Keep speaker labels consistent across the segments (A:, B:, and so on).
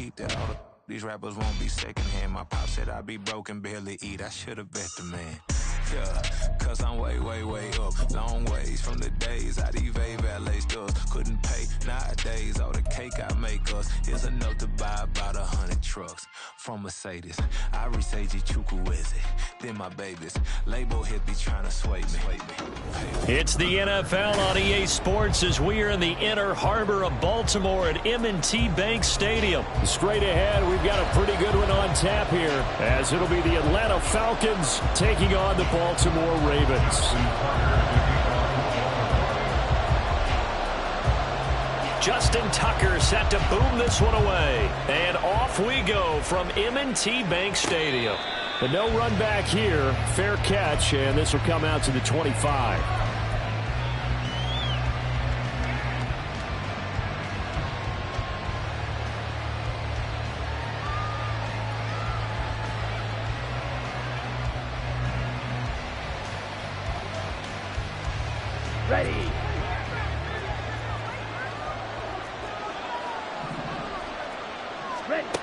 A: beat that all the these rappers won't be secondhand. My pop said I'd be broke and barely eat. I should've bet the man. Yeah, cause I'm way, way, way up. Long ways from the days I these valet stores couldn't pay. Nowadays, all the cake I make us is enough to buy about 100 trucks from Mercedes. I Seiji Chukwueze, then my babies. Label hit be trying to sway me.
B: It's the NFL on EA Sports as we are in the Inner Harbor of Baltimore at M&T Bank Stadium.
C: Straight ahead, we've got a pretty good one on tap here, as it'll be the Atlanta Falcons taking on the Baltimore Ravens.
B: Justin Tucker set to boom this one away. And off we go from M&T Bank Stadium.
C: But no run back here. Fair catch, and this will come out to the 25.
D: Ready.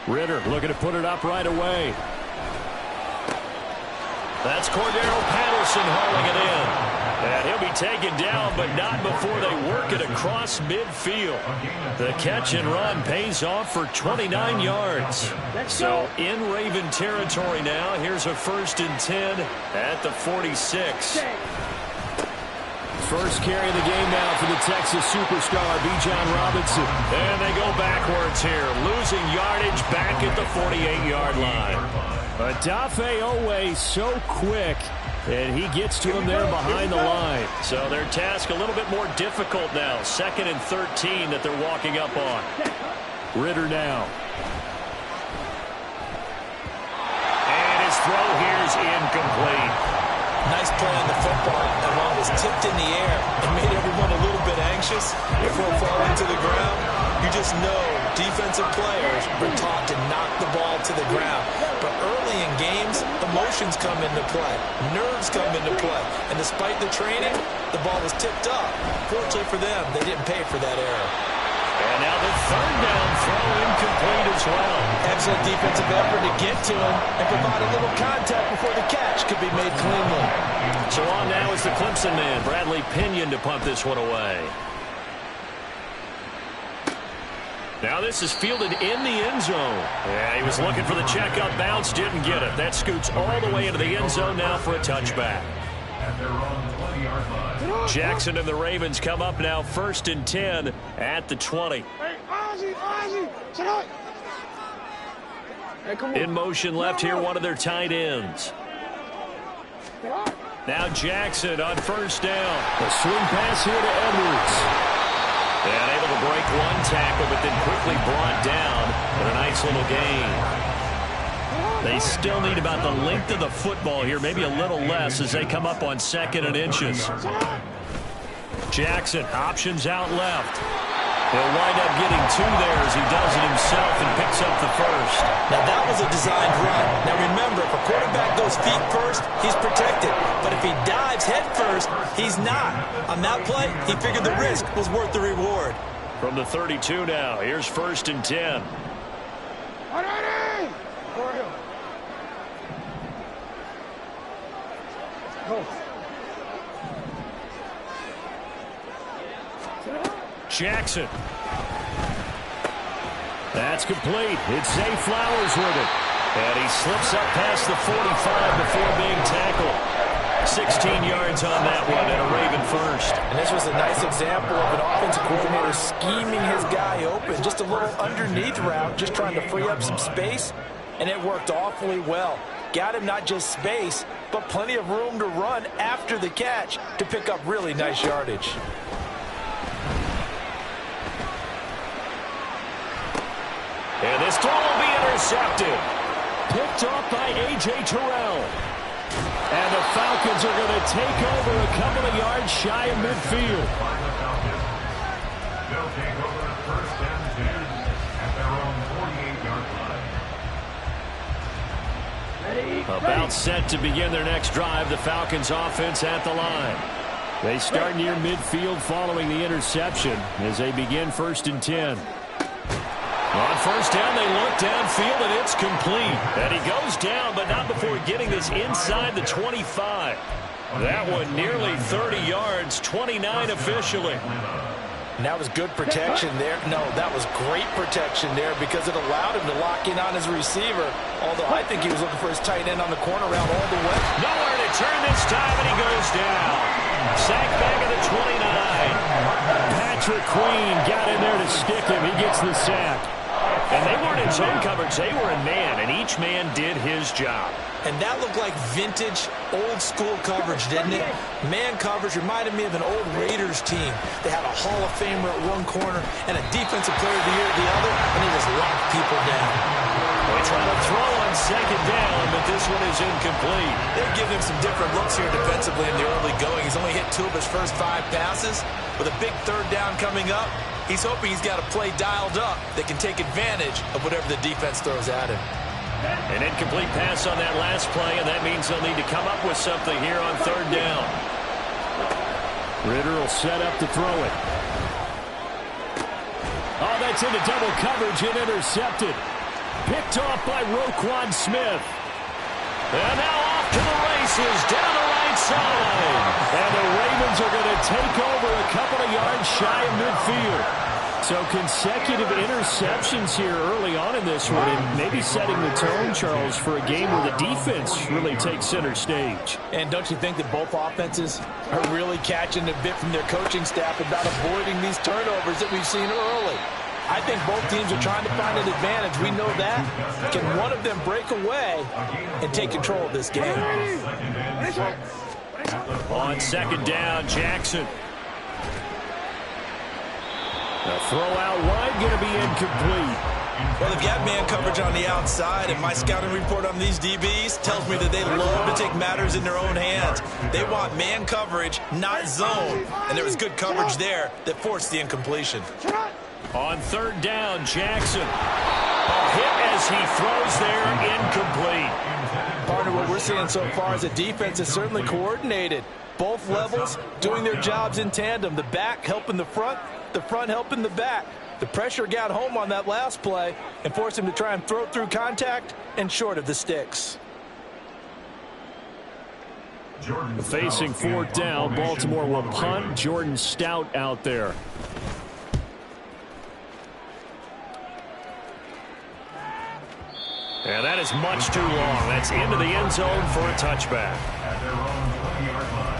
C: Ritter looking to put it up right away.
B: That's Cordero Patterson hauling it in. And he'll be taken down, but not before they work it across midfield. The catch and run pays off for 29 yards. So in Raven territory now. Here's a 1st and 10 at the 46.
C: First carry of the game now for the Texas superstar, Bijan Robinson.
B: And they go backwards here, losing yardage back at the 48-yard line.
C: Odafe Oweh so quick, and he gets to him there behind the line.
B: So their task a little bit more difficult now. 2nd and 13 that they're walking up on.
C: Ritter now.
B: And his throw here is incomplete.
E: Nice play on the football, and while it was tipped in the air and made everyone a little bit anxious before falling to the ground, you just know defensive players are taught to knock the ball to the ground. But early in games, emotions come into play, nerves come into play, and despite the training, the ball was tipped up. Fortunately for them, they didn't pay for that error.
B: And now the 3rd down throw incomplete as well.
E: Excellent defensive effort to get to him and provide a little contact before the catch could be made cleanly.
B: So on now is the Clemson man, Bradley Pinion, to punt this one away. Now this is fielded in the end zone. Yeah, he was looking for the checkup bounce, didn't get it. That scoots all the way into the end zone now for a touchback. Jackson and the Ravens come up now 1st and 10 at the 20. In motion left here, one of their tight ends. Now Jackson on 1st down.
C: A swing pass here to Edwards.
B: And able to break one tackle, but then quickly brought down in a nice little gain. They still need about the length of the football here, maybe a little less as they come up on 2nd and inches. Jackson options out left. He'll wind up getting 2 there as he does it himself and picks up the 1st.
E: Now that was a designed run. Now remember, if a quarterback goes feet first, he's protected. But if he dives head first, he's not. On that play, he figured the risk was worth the reward.
B: From the 32 now, here's 1st and 10. Jackson.
C: That's complete. It's Zay Flowers with it.
B: And he slips up past the 45 before being tackled. 16 yards on that one and a Raven 1st.
E: And this was a nice example of an offensive coordinator scheming his guy open. Just a little underneath route, just trying to free up some space. And it worked awfully well. Got him not just space, but plenty of room to run after the catch to pick up really nice yardage.
B: And this throw will be intercepted.
C: Picked off by A.J. Terrell. And the Falcons are going to take over a couple of yards shy of midfield.
F: They'll take over 1st and 10 at their own 48-yard line.
B: About set to begin their next drive, the Falcons offense at the line.
C: They start near midfield following the interception as they begin 1st and 10.
B: On first down, they look downfield, and it's complete. And he goes down, but not before getting this inside the 25. That one nearly 30 yards, 29 officially.
E: And that was good protection there. No, that was great protection there because it allowed him to lock in on his receiver. Although I think he was looking for his tight end on the corner route all the way.
B: Nowhere to turn this time, and he goes down. Sack back at the 29. Patrick Queen got in there to stick him. He gets the sack. And they weren't in zone coverage. They were in man, and each man did his job.
E: And that looked like vintage, old-school coverage, didn't it? Man coverage reminded me of an old Raiders team. They had a Hall of Famer at one corner and a Defensive Player of the Year at the other, and they just locked people down.
B: They try to throw on second down, but this one is incomplete.
E: They're giving him some different looks here defensively in the early going. He's only hit 2 of his first 5 passes. With a big third down coming up, he's hoping he's got a play dialed up that can take advantage of whatever the defense throws at him.
B: An incomplete pass on that last play, and that means they'll need to come up with something here on third down. Ridder will set up to throw it. Oh, that's into double coverage and intercepted. Picked off by Roquan Smith. And now off to the races, down the right side. And the Ravens are going to take over a couple of yards shy of midfield. So consecutive interceptions here early on in this one, and maybe setting the tone, Charles, for a game where the defense really takes center stage.
E: And don't you think that both offenses are really catching a bit from their coaching staff about avoiding these turnovers that we've seen early? I think both teams are trying to find an advantage. We know that. Can one of them break away and take control of this game?
B: On second down, Jackson. The throw out wide going to be incomplete.
E: Well, they've got man coverage on the outside, and my scouting report on these DBs tells me that they love to take matters in their own hands. They want man coverage, not zone, and there was good coverage there that forced the incompletion.
B: On third down, Jackson. A hit as he throws there, incomplete.
E: Partner, what we're seeing so far is the defense is certainly coordinated. Both levels doing their jobs in tandem. The back helping the front helping the back. The pressure got home on that last play and forced him to try and throw through contact and short of the sticks.
B: Facing fourth down, Baltimore will punt. Jordan Stout out there. And that is much too long. That's into the end zone for a touchback.
F: At their own 20-yard line.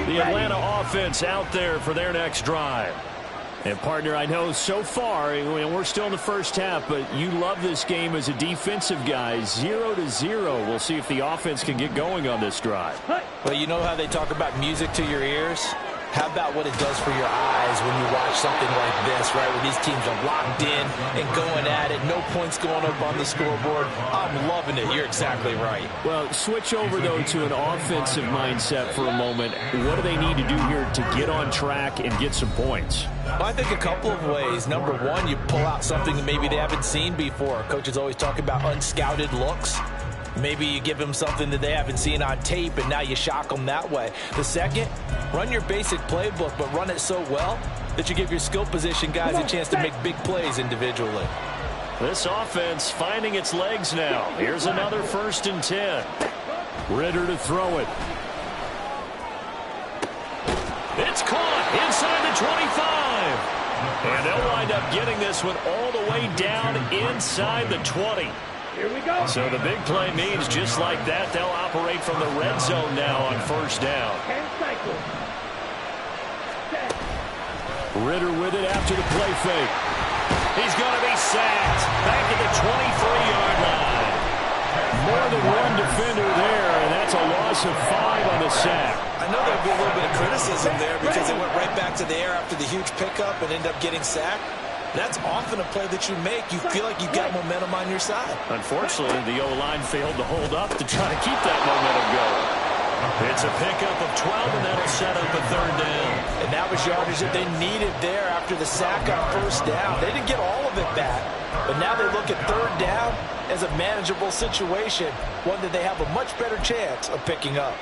B: The Atlanta offense out there for their next drive. And, partner, I know so far, we're still in the first half, but you love this game as a defensive guy. 0-0. We'll see if the offense can get going on this drive.
E: Well, you know how they talk about music to your ears? How about what it does for your eyes when you watch something like this, right, where these teams are locked in and going at it, no points going up on the scoreboard? I'm loving it. You're exactly right.
B: Well, switch over, though, to an offensive mindset for a moment. What do they need to do here to get on track and get some points?
E: Well, I think a couple of ways. Number one, you pull out something that maybe they haven't seen before. Coaches always talk about unscouted looks. Maybe you give them something that they haven't seen on tape, and now you shock them that way. The second, run your basic playbook, but run it so well that you give your skill position guys a chance to make big plays individually.
B: This offense finding its legs now. Here's another 1st and 10. Ridder to throw it. It's caught inside the 25. And they'll wind up getting this one all the way down inside the 20.
C: Here we go.
B: So the big play means just like that, they'll operate from the red zone now on first down.
C: 10 cycles.
B: Ridder with it after the play fake. He's going to be sacked back at the 23-yard line. More than one defender there, and that's a loss of 5 on the sack.
E: I know there'll be a little bit of criticism there because they went right back to the air after the huge pickup and ended up getting sacked. That's often a play that you make. You feel like you've got momentum on your side.
B: Unfortunately, the O-line failed to hold up to try to keep that momentum going. It's a pickup of 12, and that'll set up a third down.
E: And that was yardage that they needed there after the sack on first down. They didn't get all of it back, but now they look at third down as a manageable situation, one that they have a much better chance of picking up.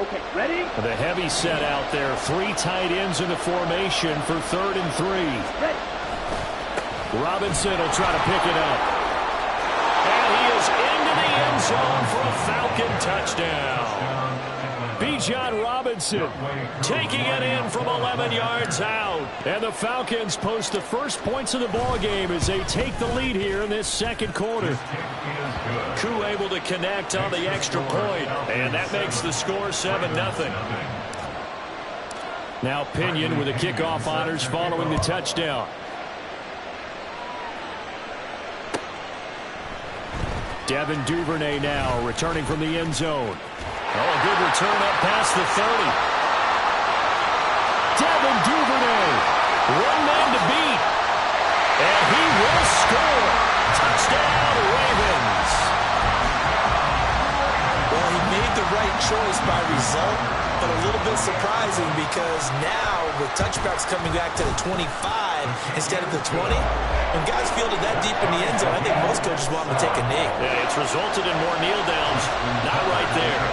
C: Okay, ready?
B: The heavy set out there. 3 tight ends in the formation for 3rd and 3.
C: Ready.
B: Robinson will try to pick it up. And he is into the end zone for a Falcon touchdown. Bijan Robinson taking it in from 11 yards out. And the Falcons post the first points of the ball game as they take the lead here in this second quarter. Koo able to connect on the extra point, and that makes the score 7-0. Now Pinion with the kickoff honors following the touchdown. Devin Duvernay now returning from the end zone. Oh, a good return up past the 30. Devin Duvernay, one man to beat. And he will score. Touchdown, Ravens.
E: Well, he made the right choice by result, but a little bit surprising because now with touchbacks coming back to the 25 instead of the 20, when guys fielded that deep in the end zone, I think most coaches want them to take a knee.
B: Yeah, it's resulted in more kneel downs. Not right there.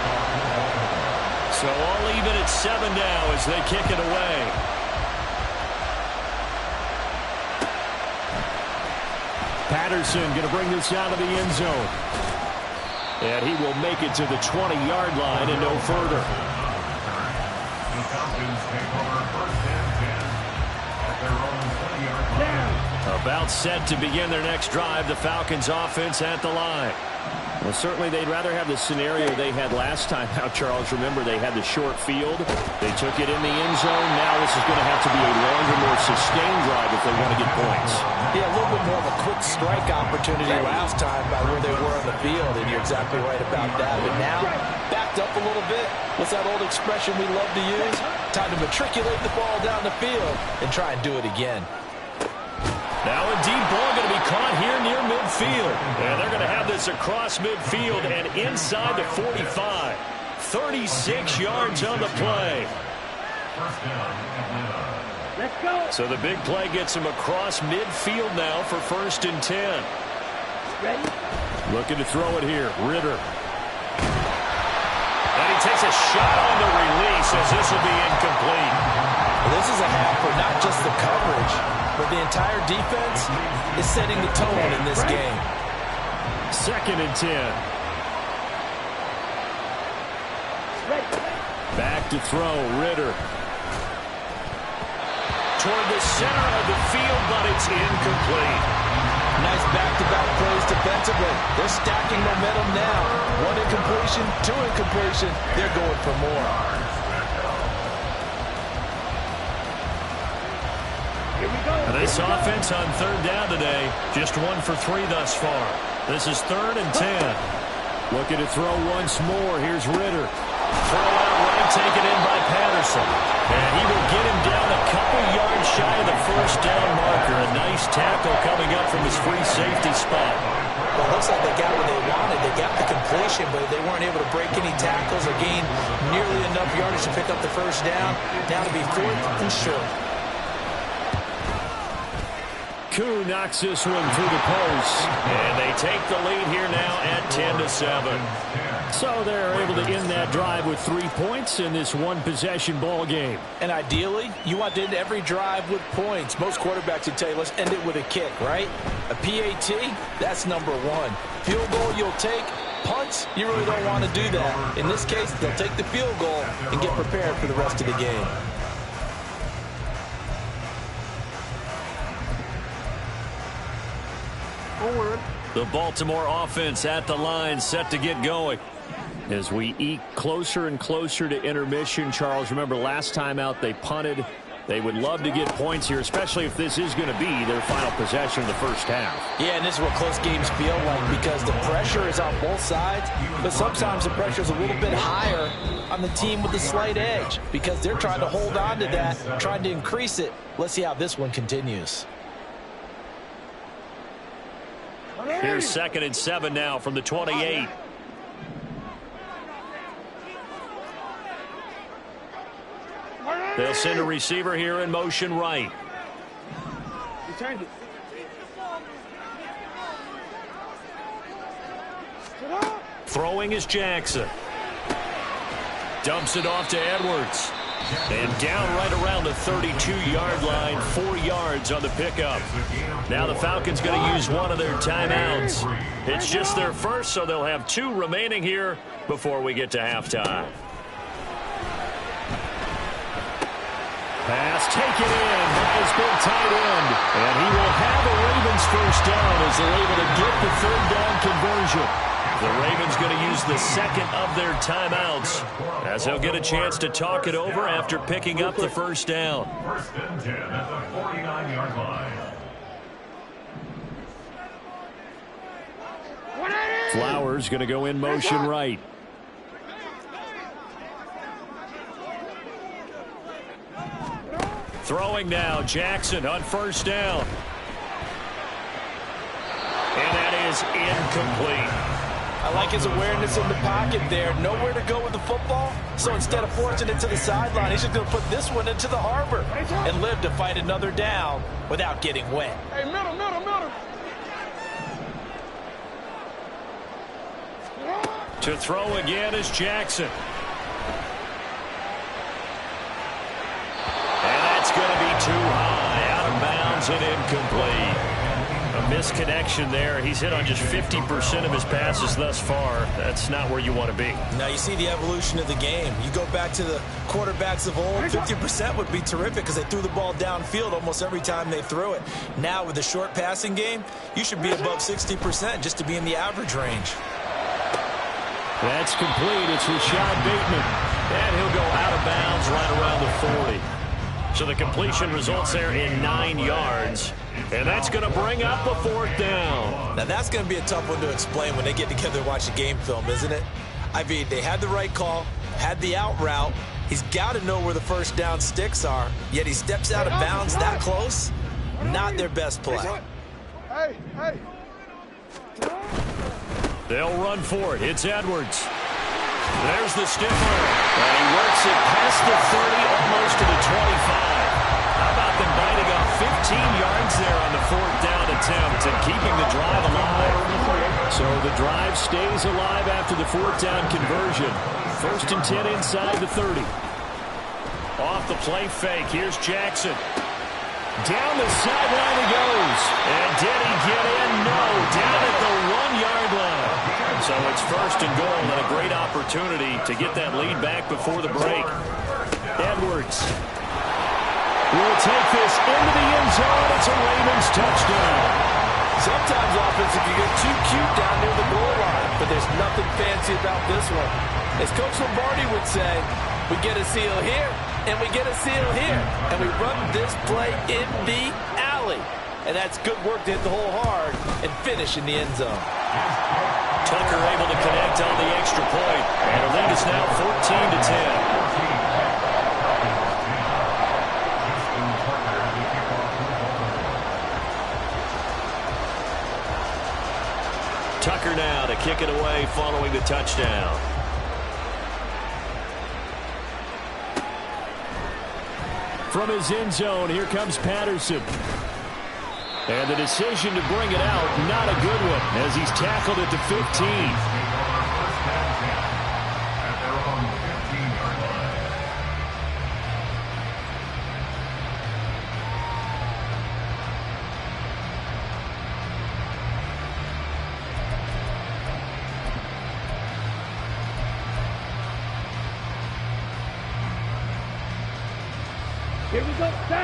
B: So all even at 7 now as they kick it away. Patterson going to bring this out of the end zone. And he will make it to the 20-yard line and no further.
F: The Falcons take over 1st and 10 at their own 20-yard line.
B: About set to begin their next drive, the Falcons offense at the line. Well, certainly they'd rather have the scenario they had last time out, Charles. Remember, they had the short field. They took it in the end zone. Now this is going to have to be a longer, more sustained drive if they want to get points.
E: Yeah, a little bit more of a quick strike opportunity last time by where they were on the field, and you're exactly right about that. But now, backed up a little bit. What's that old expression we love to use? Time to matriculate the ball down the field and try and do it again.
B: Now a deep ball going to be caught here near midfield. And they're going to have this across midfield and inside the 45. 36 yards on the play.
F: First down, Atlanta.
C: Let's go.
B: So the big play gets him across midfield now for 1st and 10.
C: Ready?
B: Looking to throw it here. Ritter. And he takes a shot on the release as this will be incomplete.
E: Well, this is a half for not just the coverage, but the entire defense is setting the tone in this game.
B: 2nd and 10.
C: Ready.
B: Back to throw. Ritter. Toward the center of the field, but it's incomplete.
E: Nice back-to-back plays defensively. They're stacking momentum now. 1 incompletion, 2 incompletion. They're going for more.
C: Here we go.
B: This offense on 3rd down today, just 1 for 3 thus far. This is 3rd and 10. Looking to throw once more. Here's Ritter. Throw out right, taken in by Patterson. And he will get him down a couple yards shy of the 1st down marker. A nice tackle coming up from his free safety spot.
E: Well, it looks like they got what they wanted. They got the completion, but they weren't able to break any tackles or gain nearly enough yardage to pick up the 1st down. Now to be 4th and short.
B: Koo knocks this one through the post. And they take the lead here now at 10-7. So they're able to end that drive with 3 points in this one-possession ball game.
E: And ideally, you want to end every drive with points. Most quarterbacks would tell you, let's end it with a kick, right? A PAT, that's number 1. Field goal you'll take. Punts, you really don't want to do that. In this case, they'll take the field goal and get prepared for the rest of the game.
B: The Baltimore offense at the line, set to get going. As we eke closer and closer to intermission, Charles, remember last time out they punted. They would love to get points here, especially if this is going to be their final possession of the 1st half.
E: Yeah, and this is what close games feel like because the pressure is on both sides, but sometimes the pressure is a little bit higher on the team with the slight edge because they're trying to hold on to that, trying to increase it. Let's see how this one continues.
B: Here's 2nd and 7 now from the 28. They'll send a receiver here in motion right.
C: Returned it.
B: Throwing is Jackson. Dumps it off to Edwards. And down right around the 32-yard line, 4 yards on the pickup. Now the Falcons going to use one of their timeouts. It's just their first, so they'll have 2 remaining here before we get to halftime. Pass taken in by his big tight end. And he will have a Ravens first down as they're able to get the 3rd down conversion. The Ravens going to use the second of their timeouts as they'll get a chance to talk it over after picking up the first down.
F: 1st and 10 at the 49-yard line.
B: Flowers going to go in motion right. Throwing now, Jackson on first down. And that is incomplete.
E: I like his awareness in the pocket there. Nowhere to go with the football. So instead of forcing it to the sideline, he's just going to put this one into the harbor and live to fight another down without getting wet.
D: Hey, middle.
B: To throw again is Jackson. And that's going to be too high. Out of bounds and incomplete. A misconnection there. He's hit on just 50% of his passes thus far. That's not where you want to be.
E: Now you see the evolution of the game. You go back to the quarterbacks of old, 50% would be terrific because they threw the ball downfield almost every time they threw it. Now with the short passing game, you should be above 60% just to be in the average range.
B: That's complete. It's Rashad Bateman. And he'll go out of bounds right around the 40. So the completion results there in 9 yards. And that's going to bring up a 4th down.
E: Now that's going to be a tough one to explain when they get together and watch the game film, isn't it? I mean, they had the right call, had the out route. He's got to know where the first down sticks are, yet he steps out of bounds that close. Not their best play.
D: Hey.
B: They'll run for it. It's Edwards. There's the stiffer. And he works it past the 30, almost to the 25. How about them biting off 15 yards there on the 4th down attempt and keeping the drive alive? So the drive stays alive after the 4th down conversion. 1st and 10 inside the 30. Off the play fake. Here's Jackson. Down the sideline he goes. And did he get in? No. Down at the 1-yard line. So it's 1st and goal and a great opportunity to get that lead back before the break. Edwards will take this into the end zone. It's a Ravens touchdown.
E: Sometimes offense can get too cute down near the goal line, but there's nothing fancy about this one. As Coach Lombardi would say, we get a seal here, and we get a seal here, and we run this play in the alley. And that's good work to hit the hole hard and finish in the end zone.
B: Tucker able to connect on the extra point, and the lead is now 14-10. Tucker now to kick it away following the touchdown. From his end zone, here comes Patterson. And the decision to bring it out, not a good one, as he's tackled at the 15.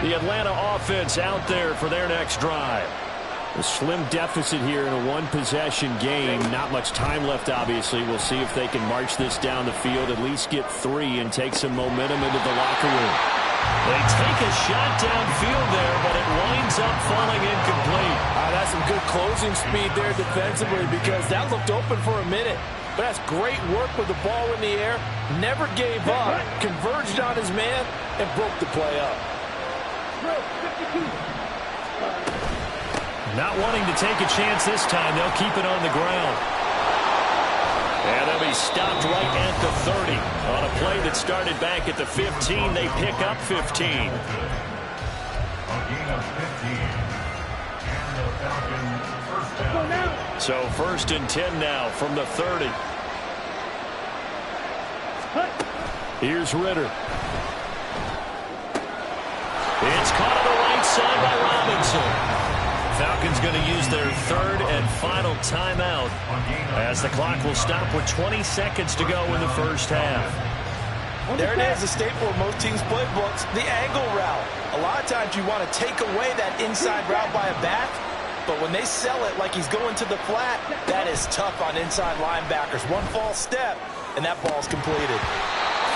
B: The Atlanta offense out there for their next drive. A slim deficit here in a one-possession game. Not much time left, obviously. We'll see if they can march this down the field, at least get 3, and take some momentum into the locker room. They take a shot downfield there, but it winds up falling incomplete.
E: That's some good closing speed there defensively, because that looked open for a minute. But that's great work with the ball in the air. Never gave up, converged on his man, and broke the play up.
B: Not wanting to take a chance this time, they'll keep it on the ground. And they'll be stopped right at the 30. On a play that started back at the 15, they pick up 15.
F: A gain of 15. And the Falcons first down.
B: So 1st and 10 now from the 30.
C: Here's Ritter. It's caught on the right side by Robinson. Falcons going to use their third and final timeout as the clock will stop with 20 seconds to go in the first half.
E: There it is, a staple of most teams' playbooks, the angle route. A lot of times you want to take away that inside route by a back, but when they sell it like he's going to the flat, that is tough on inside linebackers. One false step, and that ball's completed.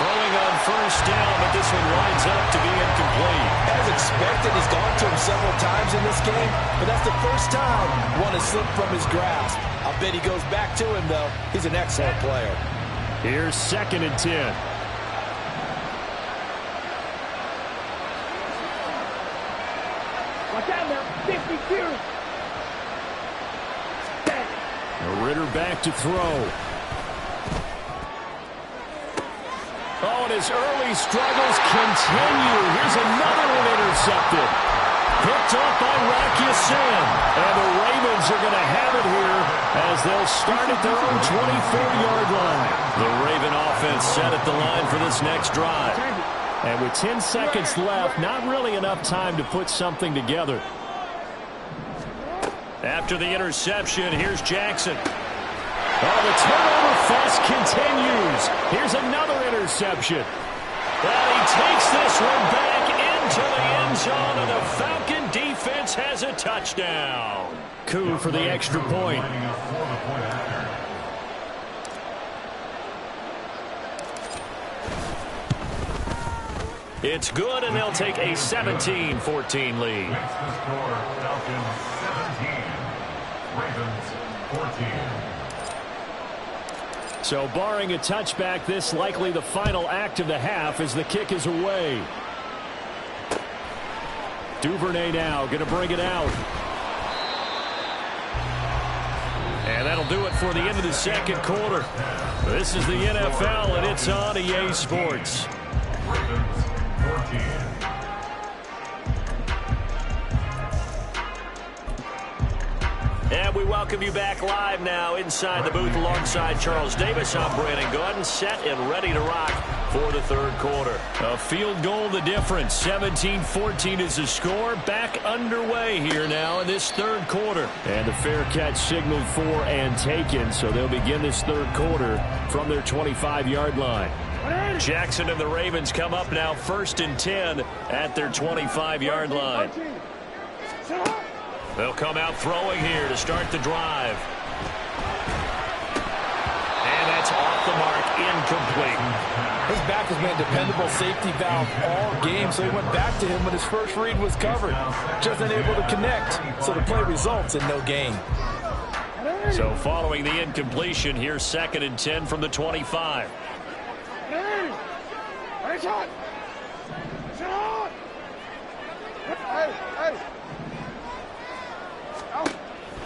C: Throwing on first down, but this one winds up to be incomplete.
E: As expected, he's gone to him several times in this game, but that's the first time one has slipped from his grasp. I bet he goes back to him, though. He's an excellent player.
C: Here's 2nd and 10.
D: Watch out now, 52.
C: Ritter back to throw. Oh, and his early struggles continue. Here's another one intercepted. Picked off by Rakiasan. And the Ravens are going to have it here as they'll start at their own 24-yard line. The Raven offense set at the line for this next drive. And with 10 seconds left, not really enough time to put something together. After the interception, here's Jackson. Oh, the turnover fest continues. Here's another interception. And he takes this one back into the end zone, and the Falcon defense has a touchdown. Coup for the extra point. It's good, and they'll take a 17-14 lead.
F: Makes the score Falcons 17, Ravens 14.
C: So barring a touchback, this likely the final act of the half as the kick is away. Duvernay now going to bring it out. And that'll do it for the end of the second quarter. This is the NFL, and it's on EA Sports.
F: Ravens 14.
B: And we welcome you back live now inside the booth alongside Charles Davis. I'm Brandon Gordon, set and ready to rock for the third quarter.
C: A field goal the difference. 17-14 is the score. Back underway here now in this third quarter. And the fair catch signaled for and taken, so they'll begin this third quarter from their 25-yard line. Jackson and the Ravens come up now 1st and 10 at their 25-yard line. They'll come out throwing here to start the drive. And that's off the mark, incomplete.
E: His back has been a dependable safety valve all game, so he went back to him when his first read was covered. Just unable to connect, so the play results in no gain.
C: So following the incompletion, here's 2nd and 10 from the 25.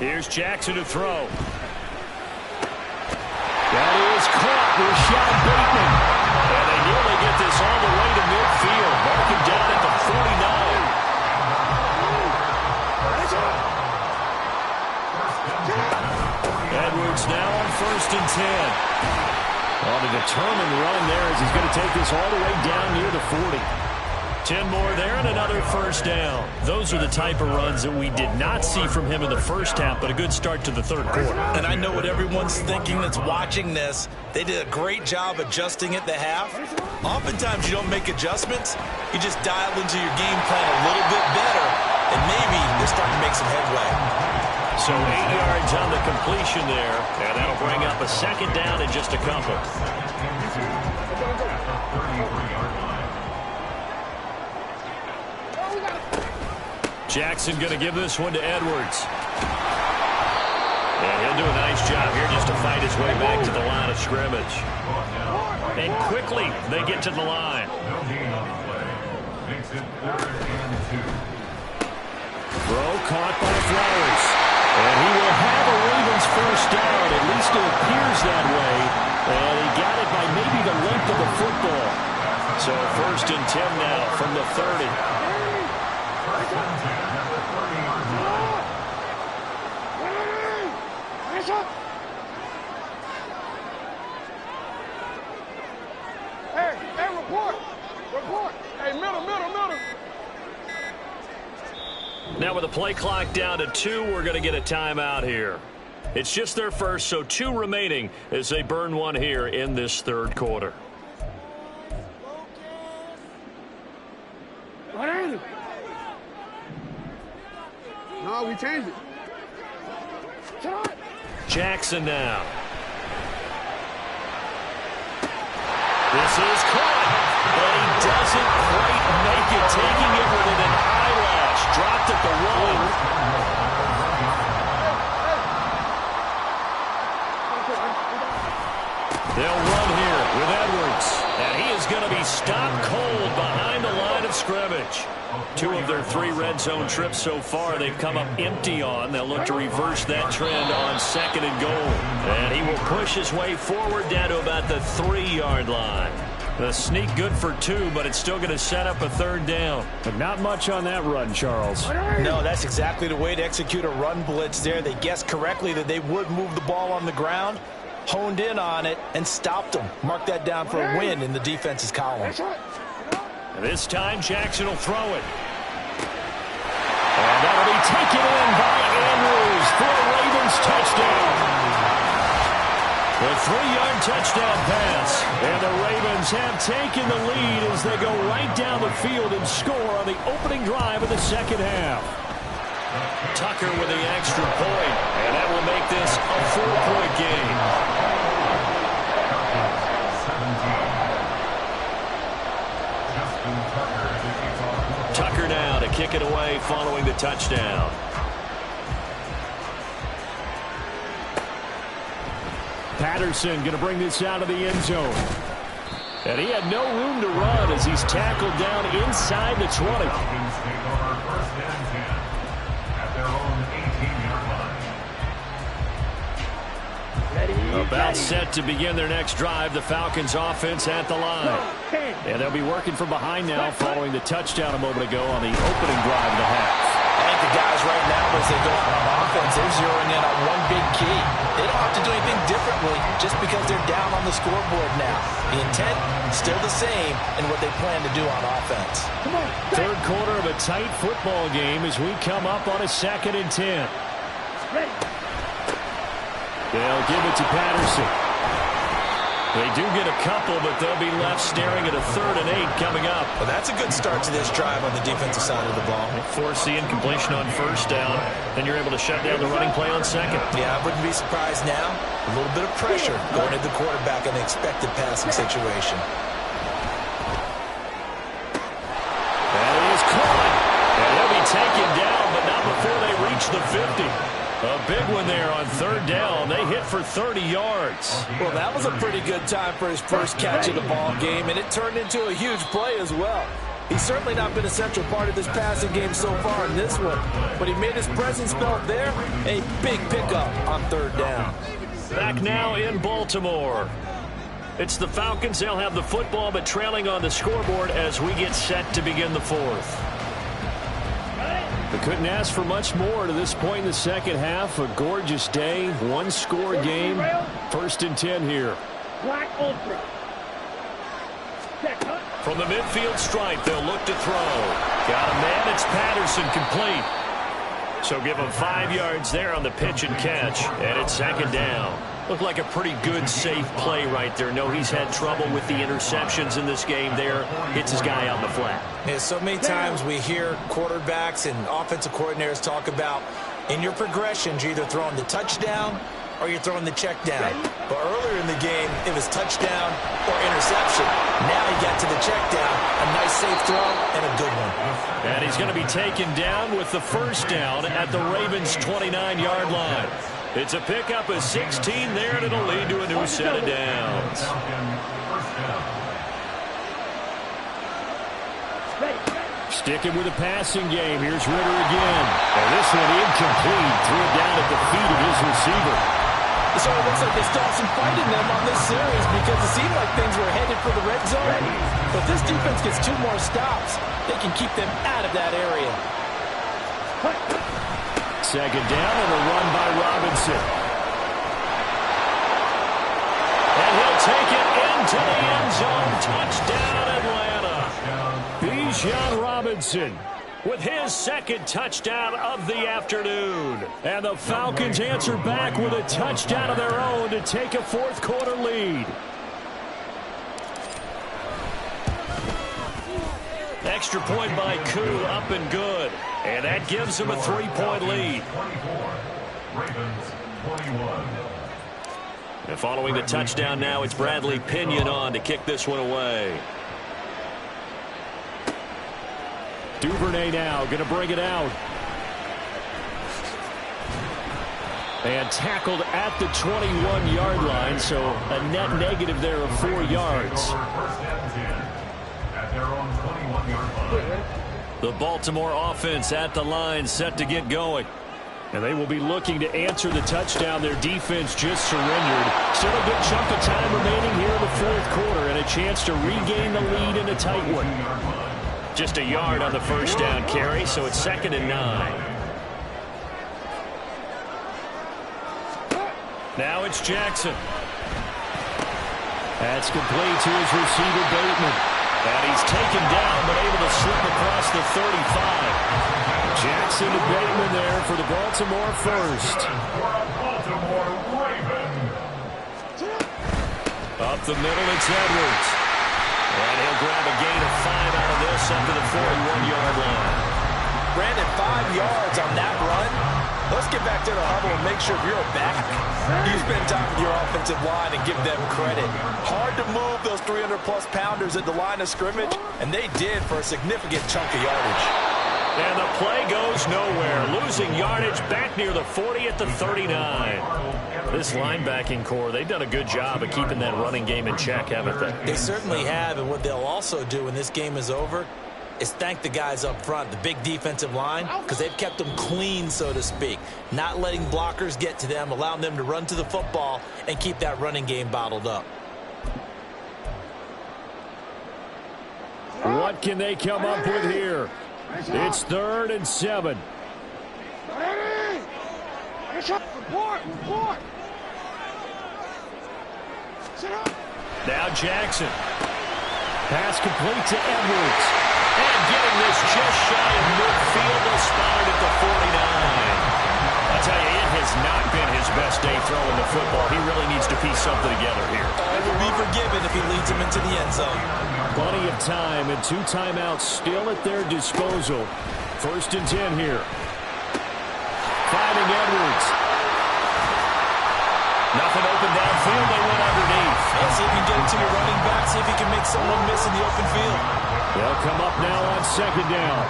C: Here's Jackson to throw. That is caught. Rashad Bateman. And they nearly get this all the way to midfield. Marking down at the 49. Edwards now on 1st and 10. On a determined run there as he's going to take this all the way down near the 40. 10 more there and another first down. Those are the type of runs that we did not see from him in the first half, but a good start to the third quarter.
E: And I know what everyone's thinking that's watching this. They did a great job adjusting at the half. Oftentimes you don't make adjustments. You just dial into your game plan a little bit better, and maybe they're starting to make some headway.
B: So 8 yards on the completion there, and that'll bring up a second down in just a couple.
C: Jackson going to give this one to Edwards. And he'll do a nice job here just to fight his way back to the line of scrimmage. And quickly they get to the line. Throw caught by Flowers. And he will have a Ravens first down. At least it appears that way. And he got it by maybe the length of the football. So 1st and 10 now from the 30.
D: Hey, Hey, middle.
B: Now with the play clock down to 2, we're going to get a timeout here. It's just their first, so 2 remaining as they burn one here in this third quarter.
D: What ain't it? No, we changed it.
B: Jackson now. This is caught, but he doesn't quite make it, taking it within an eyelash. Dropped at the 1. They'll run here with Edwards, and he is going to be stopped cold behind the line of scrimmage. 2 of their 3 red zone trips so far they've come up empty on. They'll look to reverse that trend on 2nd and goal. And he will push his way forward down to about the 3-yard line. The sneak good for 2, but it's still going to set up a 3rd down.
C: But not much on that run, Charles.
E: No, that's exactly the way to execute a run blitz there. They guessed correctly that they would move the ball on the ground, honed in on it, and stopped them. Mark that down for a win in the defense's column.
B: This time, Jackson will throw it. And that'll be taken in by Andrews for a Ravens touchdown. The 3-yard touchdown pass. And the Ravens have taken the lead as they go right down the field and score on the opening drive of the second half. Tucker with the extra point, and that will make this a 4-point game. Tucker now to kick it away following the touchdown.
C: Patterson going to bring this out of the end zone.
B: And he had no room to run as he's tackled down inside the 20. About set to begin their next drive, the Falcons offense at the line. And they'll be working from behind now following the touchdown a moment ago on the opening drive of the half.
E: I think the guys right now, as they go out on offense, they're zeroing in on one big key. They don't have to do anything differently just because they're down on the scoreboard now. The intent, still the same in what they plan to do on offense.
B: Third quarter of a tight football game as we come up on a 2nd and 10. They'll give it to Patterson. They do get a couple, but they'll be left staring at a 3rd and 8 coming up.
E: Well, that's a good start to this drive on the defensive side of the ball.
B: Force the incompletion on 1st down, then you're able to shut down the running play on 2nd.
E: Yeah, I wouldn't be surprised now. A little bit of pressure going at the quarterback in an expected passing situation.
B: That is caught. And he'll be taken down, but not before they reach the 50. A big one there on 3rd down. They hit for 30 yards.
E: Well, that was a pretty good time for his first catch of the ball game, and it turned into a huge play as well. He's certainly not been a central part of this passing game so far in this one, but he made his presence felt there. A big pickup on 3rd down.
B: Back now in Baltimore. It's the Falcons. They'll have the football, but trailing on the scoreboard as we get set to begin the 4th. They couldn't ask for much more to this point in the second half. A gorgeous day, 1-score game. 1st and 10 here. From the midfield stripe, they'll look to throw. Got a man, it's Patterson, complete. So give him 5 yards there on the pitch and catch, and it's 2nd down. Looked like a pretty good, safe play right there. No, he's had trouble with the interceptions in this game there. Hits his guy out in the flat.
E: Yeah, so many times we hear quarterbacks and offensive coordinators talk about in your progressions, you're either throwing the touchdown or you're throwing the check down. But earlier in the game, it was touchdown or interception. Now he got to the check down. A nice safe throw and a good one.
B: And he's going to be taken down with the 1st down at the Ravens' 29-yard line. It's a pickup of 16 there, and it'll lead to a new set of downs. Sticking with the passing game. Here's Ritter again. And this one incomplete. Threw it down at the feet of his receiver.
E: So it looks like they still have some fight in them on this series because it seemed like things were headed for the red zone. But this defense gets 2 more stops. They can keep them out of that area.
B: 2nd down and a run by Robinson. And he'll take it into the end zone. Touchdown, Atlanta. Bijan Robinson with his second touchdown of the afternoon. And the Falcons answer back with a touchdown of their own to take a fourth-quarter lead. Extra point by Koo, up and good. And that gives them a 3-point lead.
F: Ravens 21.
B: And following the touchdown now, it's Bradley Pinion on to kick this one away. Duvernay now going to bring it out. And tackled at the 21-yard line, so a net negative there of 4 yards. The Baltimore offense at the line, set to get going. And they will be looking to answer the touchdown their defense just surrendered. Still a good chunk of time remaining here in the fourth quarter and a chance to regain the lead in a tight one. Just a yard on the first down carry, so it's 2nd and 9. Now it's Jackson. That's complete to his receiver, Bateman. And he's taken down, but able to slip across the 35. Jackson to Bateman there for the Baltimore first. Up the middle, it's Edwards. And he'll grab a gain of 5 out of this up to the 41-yard line.
E: Brandon, 5 yards on that run. Let's get back to the huddle and make sure you're back. You spend time with your offensive line and give them credit. Hard to move those 300-plus pounders at the line of scrimmage, and they did for a significant chunk of yardage.
B: And the play goes nowhere. Losing yardage back near the 40 at the 39. This linebacking core, they've done a good job of keeping that running game in check, haven't they?
E: They certainly have, and what they'll also do when this game is over is thank the guys up front, the big defensive line, because they've kept them clean, so to speak. Not letting blockers get to them, allowing them to run to the football and keep that running game bottled up.
B: What can they come up with here? It's 3rd and 7. Now Jackson. Pass complete to Edwards. And getting this just shy of midfield, they'll spot it at the 49. I'll tell you, it has not been his best day throwing the football. He really needs to piece something together here.
E: All will be forgiven if he leads him into the end zone.
B: Plenty of time and 2 timeouts still at their disposal. 1st and 10 here. Finding Edwards. Nothing open downfield. They went underneath.
E: And see if you can get it to your running back. See if you can make someone miss in the open field.
B: They'll come up now on 2nd down.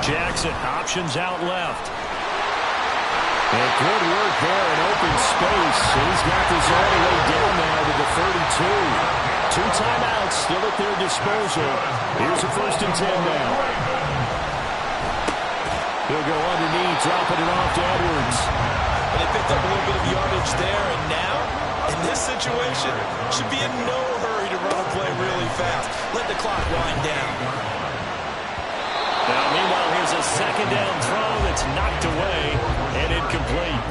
B: Jackson options out left. And good work there in open space. He's got this all the way down now to the 32. 2 timeouts still at their disposal. Here's a 1st and 10 now. He'll go underneath, dropping it off to Edwards.
E: And they picked up a little bit of yardage there, and now, in this situation, should be in no hurry to run a play really fast. Let the clock wind down.
B: Now, meanwhile, here's a 2nd down throw that's knocked away and incomplete.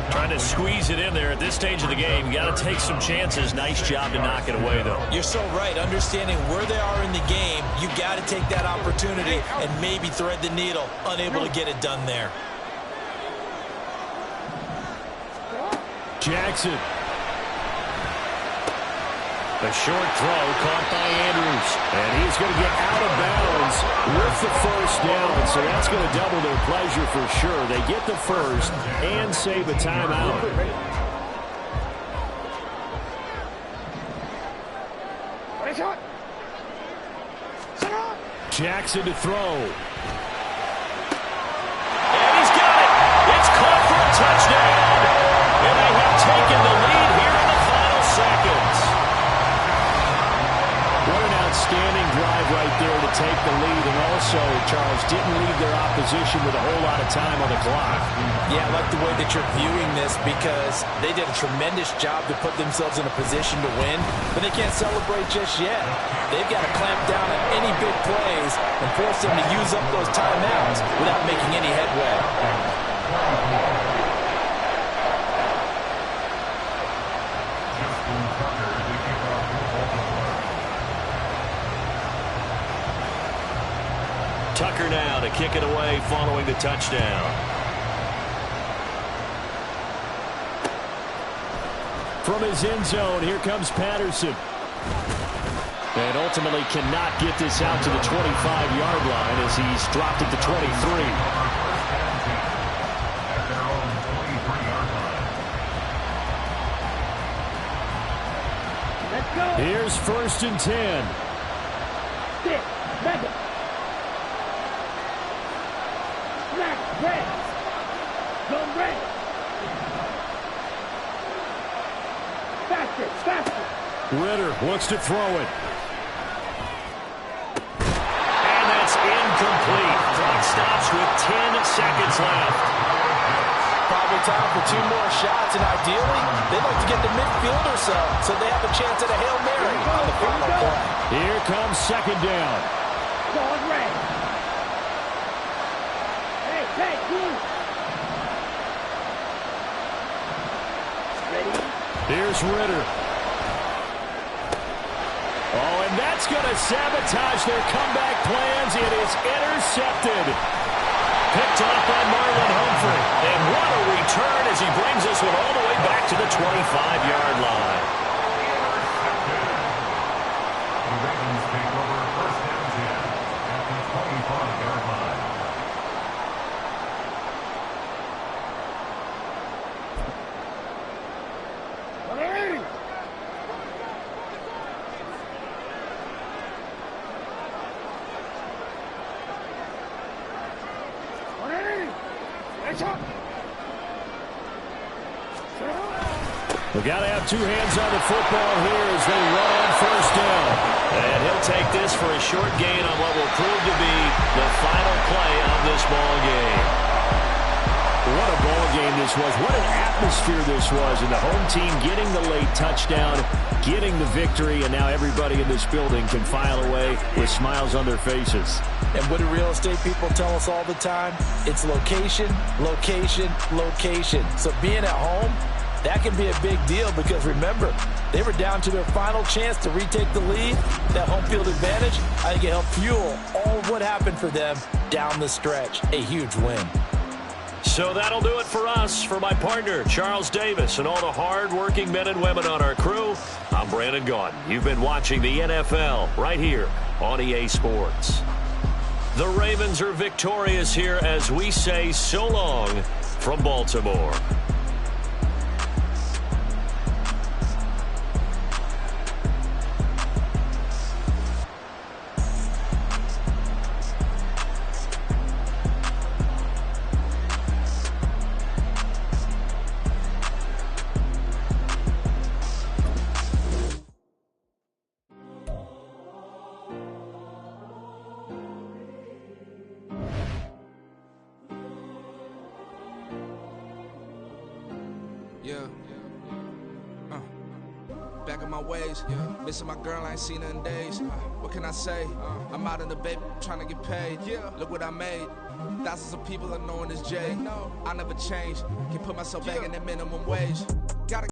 B: Trying to squeeze it in there at this stage of the game. You got to take some chances. Nice job to knock it away, though.
E: You're so right. Understanding where they are in the game, you got to take that opportunity and maybe thread the needle. Unable to get it done there.
B: Jackson. A short throw caught by Andrews. And he's going to get out of bounds with the 1st down. So that's going to double their pleasure for sure. They get the 1st and save a timeout. Jackson to throw. And he's got it. It's caught for a touchdown. And they have taken the lead here in the final seconds. What an outstanding drive right there to take the lead. And also, Charles, didn't leave their opposition with a whole lot of time on the clock.
E: Yeah, I like the way that you're viewing this because they did a tremendous job to put themselves in a position to win, but they can't celebrate just yet. They've got to clamp down on any big plays and force them to use up those timeouts without making any headway.
B: Tucker now to kick it away following the touchdown.
C: From his end zone, here comes Patterson. And ultimately cannot get this out to the 25-yard line as he's dropped at the 23. Here's 1st and 10. Ritter looks to throw it.
B: And that's incomplete. Clock stops with 10 seconds left.
E: Probably time for 2 more shots, and ideally, they'd like to get to midfield or so they have a chance at a Hail Mary on the final play.
C: Here comes 2nd down. Here's Ritter. Oh, and that's going to sabotage their comeback plans. It is intercepted.
B: Picked off by Marlon Humphrey. And what a return as he brings this one all the way back to the 25-yard line.
F: The Ravens take over 1st and 10 at the 25-yard line.
C: We've got to have 2 hands on the football here as they run on 1st down.
B: And he'll take this for a short gain on what will prove to be the final play of this ball game.
C: What a ball game this was. What an atmosphere this was. And the home team getting the late touchdown, getting the victory, and now everybody in this building can file away with smiles on their faces.
E: And what do real estate people tell us all the time? It's location, location, location. So being at home, that can be a big deal because, remember, they were down to their final chance to retake the lead. That home field advantage, I think it helped fuel all of what happened for them down the stretch. A huge win.
B: So that'll do it for us. For my partner, Charles Davis, and all the hard-working men and women on our crew, I'm Brandon Gaudin. You've been watching the NFL right here on EA Sports. The Ravens are victorious here as we say so long from Baltimore.
G: Back in my ways, missing my girl, I ain't seen her in days. What can I say? I'm out in the baby, trying to get paid. Look what I made. Thousands of people are knowing this Jay. I never change. Can put myself back in the minimum wage.